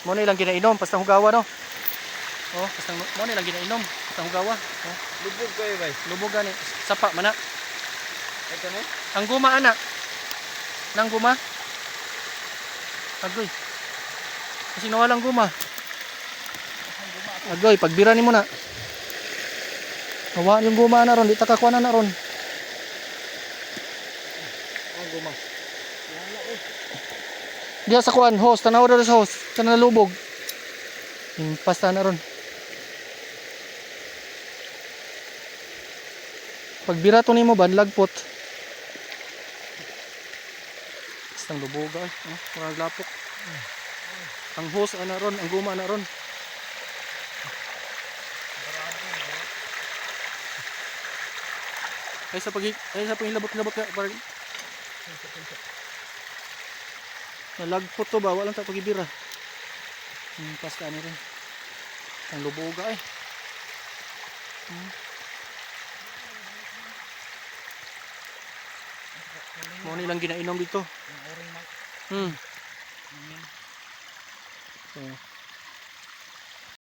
Mo ni lang ginainom pastang hugawa no. Oh, pastang mo ni lang ginainom pastang hugawa. Oh, Lubog kayo bay. lubog gani sapa man na. Ito na. Ang guma ana. Nang guma. Agoy. Kasi nawalang guma. Agoy, pagbira nimo na. Nawa yung guma na ron, di ta kakuha na ron. Ang guma. Wala eh. Diya sa kuan, host, tanaw daw sa host, sa nalubog. Pasta na ron. Pagbira to nimo ba lagpot. Bastang luboga ay, marag lapok. Ang host ana ron, ang guma na ron. Ay sa pangilabot-labot ka parang nalagpot to ba, walang ta pagibira. Pasta ni ron. Ang luboga ay. Mo ni lang ginainom dito. So,